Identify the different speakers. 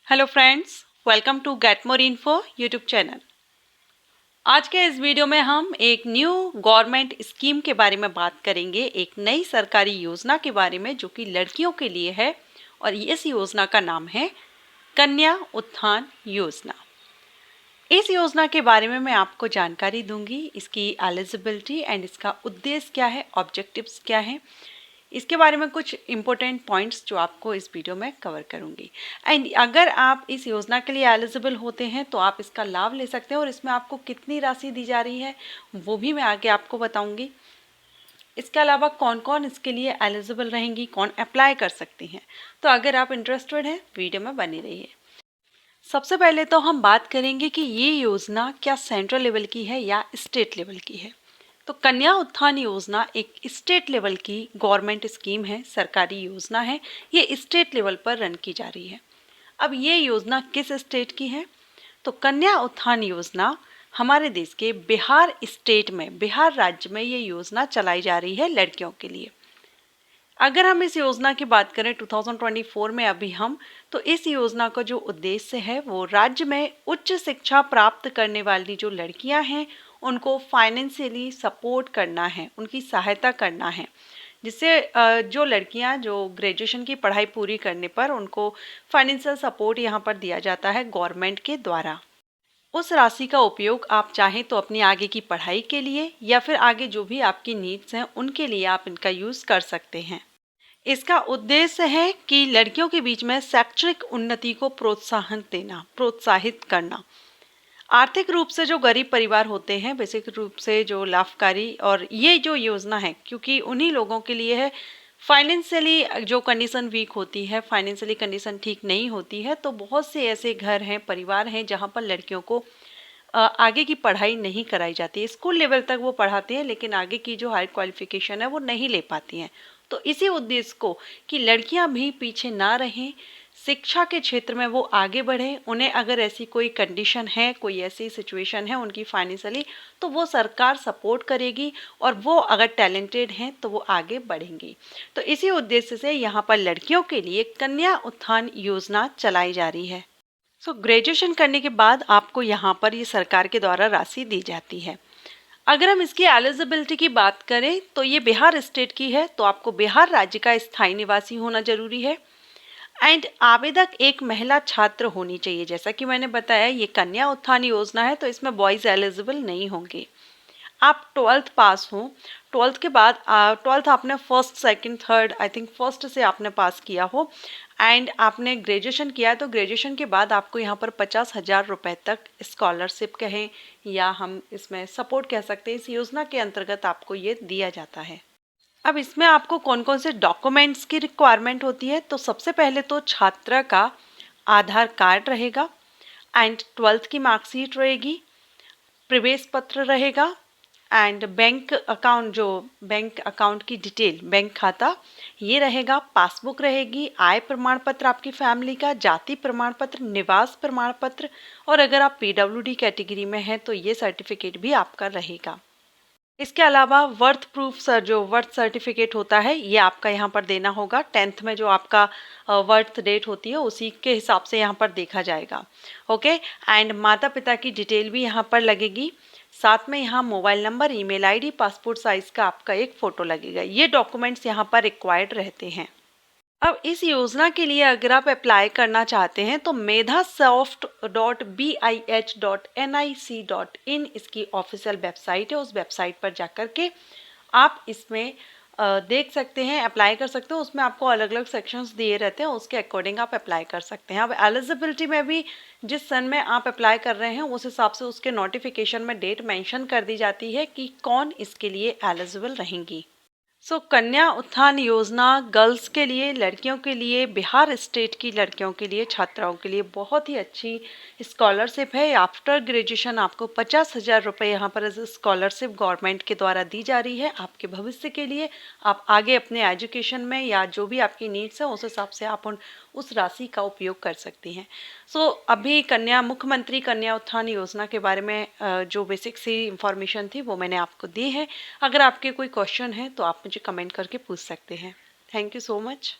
Speaker 1: Hello friends, welcome to get more info YouTube channel. आज के इस वीडियो में हम एक न्यू गवर्नमेंट स्कीम के बारे में बात करेंगे, एक नई सरकारी योजना के बारे में जो कि लड़कियों के लिए है और इस योजना का नाम है कन्या उत्थान योजना। इस योजना के बारे में मैं आपको जानकारी दूंगी, इसकी एलिजिबिलिटी एंड इसका उद्देश्य क्या है, ऑब्जेक्टिव्स क्या है, इसके बारे में कुछ इम्पोर्टेंट पॉइंट्स जो आपको इस वीडियो में कवर करूंगी। एंड अगर आप इस योजना के लिए एलिजिबल होते हैं तो आप इसका लाभ ले सकते हैं और इसमें आपको कितनी राशि दी जा रही है वो भी मैं आगे आपको बताऊंगी। इसके अलावा कौन कौन इसके लिए एलिजिबल रहेंगी, कौन अप्लाई कर सकती हैं। तो अगर आप इंटरेस्टेड हैं वीडियो में बने रहिए। सबसे पहले तो हम बात करेंगे कि ये योजना क्या सेंट्रल लेवल की है या स्टेट लेवल की है। तो कन्या उत्थान योजना एक स्टेट लेवल की गवर्नमेंट स्कीम है, सरकारी योजना है। ये स्टेट लेवल पर रन की जा रही है। अब ये योजना किस स्टेट की है? तो कन्या उत्थान योजना हमारे देश के बिहार स्टेट में, बिहार राज्य में ये योजना चलाई जा रही है लड़कियों के लिए। अगर हम इस योजना की बात करें 2024 में अभी हम, तो इस योजना का जो उद्देश्य है वो राज्य में उच्च शिक्षा प्राप्त करने वाली जो लड़कियां हैं उनको फाइनेंशियली सपोर्ट करना है, उनकी सहायता करना है, जिससे जो लड़कियां जो ग्रेजुएशन की पढ़ाई पूरी करने पर उनको फाइनेंशियल सपोर्ट यहाँ पर दिया जाता है गवर्नमेंट के द्वारा। उस राशि का उपयोग आप चाहें तो अपनी आगे की पढ़ाई के लिए या फिर आगे जो भी आपकी नीड्स हैं उनके लिए आप इनका यूज़ कर सकते हैं। इसका उद्देश्य है कि लड़कियों के बीच में शैक्षणिक उन्नति को प्रोत्साहन देना, प्रोत्साहित करना। आर्थिक रूप से जो गरीब परिवार होते हैं, बेसिक रूप से जो लाभकारी, और ये जो योजना है क्योंकि उन्हीं लोगों के लिए है फाइनेंशियली जो कंडीशन वीक होती है, फाइनेंशियली कंडीशन ठीक नहीं होती है, तो बहुत से ऐसे घर हैं, परिवार हैं जहाँ पर लड़कियों को आगे की पढ़ाई नहीं कराई जाती है। स्कूल लेवल तक वो पढ़ाते हैं लेकिन आगे की जो हाई क्वालिफिकेशन है वो नहीं ले पाती हैं। तो इसी उद्देश्य को कि लड़कियां भी पीछे ना रहें, शिक्षा के क्षेत्र में वो आगे बढ़ें, उन्हें अगर ऐसी कोई कंडीशन है, कोई ऐसी सिचुएशन है उनकी फाइनेंशियली, तो वो सरकार सपोर्ट करेगी और वो अगर टैलेंटेड हैं तो वो आगे बढ़ेंगी। तो इसी उद्देश्य से यहाँ पर लड़कियों के लिए कन्या उत्थान योजना चलाई जा रही है। ग्रेजुएशन करने के बाद आपको यहाँ पर ये सरकार के द्वारा राशि दी जाती है। अगर हम इसकी एलिजिबिलिटी की बात करें तो ये बिहार स्टेट की है, तो आपको बिहार राज्य का स्थायी निवासी होना जरूरी है। एंड आवेदक एक महिला छात्र होनी चाहिए। जैसा कि मैंने बताया ये कन्या उत्थान योजना है तो इसमें बॉयज़ एलिजिबल नहीं होंगे। आप 12th पास हो, 12th के बाद 12th आपने first second third I think first से आपने पास किया हो एंड आपने ग्रेजुएशन किया है, तो ग्रेजुएशन के बाद आपको यहाँ पर 50,000 रुपये तक स्कॉलरशिप कहें या हम इसमें सपोर्ट कह सकते हैं, इस योजना के अंतर्गत आपको ये दिया जाता है। अब इसमें आपको कौन कौन से डॉक्यूमेंट्स की रिक्वायरमेंट होती है? तो सबसे पहले तो छात्रा का आधार कार्ड रहेगा एंड 12th की मार्कशीट रहेगी, प्रवेश पत्र रहेगा एंड बैंक अकाउंट, जो बैंक अकाउंट की डिटेल, बैंक खाता ये रहेगा, पासबुक रहेगी, आय प्रमाण पत्र आपकी फैमिली का, जाति प्रमाण पत्र, निवास प्रमाण पत्र, और अगर आप पीडब्ल्यूडी कैटेगरी में हैं तो ये सर्टिफिकेट भी आपका रहेगा। इसके अलावा वर्थ प्रूफ सर, जो वर्थ सर्टिफिकेट होता है ये आपका यहाँ पर देना होगा। 10th में जो आपका वर्थ डेट होती है उसी के हिसाब से यहाँ पर देखा जाएगा। ओके, एंड माता पिता की डिटेल भी यहाँ पर लगेगी। साथ में यहाँ mobile number, email ID, passport size का आपका एक फ़ोटो लगेगा। ये डॉक्यूमेंट्स यहाँ पर रिक्वायर्ड रहते हैं। अब इस योजना के लिए अगर आप अप्लाई करना चाहते हैं तो medhasoft.bih.nic.in इसकी ऑफिशियल वेबसाइट है। उस वेबसाइट पर जाकर के आप इसमें देख सकते हैं, अप्लाई कर सकते हो। उसमें आपको अलग अलग सेक्शंस दिए रहते हैं, उसके अकॉर्डिंग आप अप्लाई कर सकते हैं। अब एलिजिबिलिटी में भी जिस सन में आप अप्लाई कर रहे हैं उस हिसाब से उसके नोटिफिकेशन में डेट मेंशन कर दी जाती है कि कौन इसके लिए एलिजिबल रहेंगी। कन्या उत्थान योजना गर्ल्स के लिए, लड़कियों के लिए, बिहार स्टेट की लड़कियों के लिए, छात्राओं के लिए बहुत ही अच्छी स्कॉलरशिप है। आफ्टर ग्रेजुएशन आपको 50,000 रुपये यहाँ पर एज स्कॉलरशिप गवर्नमेंट के द्वारा दी जा रही है आपके भविष्य के लिए। आप आगे अपने एजुकेशन में या जो भी आपकी नीड्स हैं उस हिसाब से आप उस राशि का उपयोग कर सकती हैं। अभी मुख्यमंत्री कन्या उत्थान योजना के बारे में जो बेसिक सी इंफॉर्मेशन थी वो मैंने आपको दी है। अगर आपके कोई क्वेश्चन है तो आप मुझे कमेंट करके पूछ सकते हैं। Thank you so much.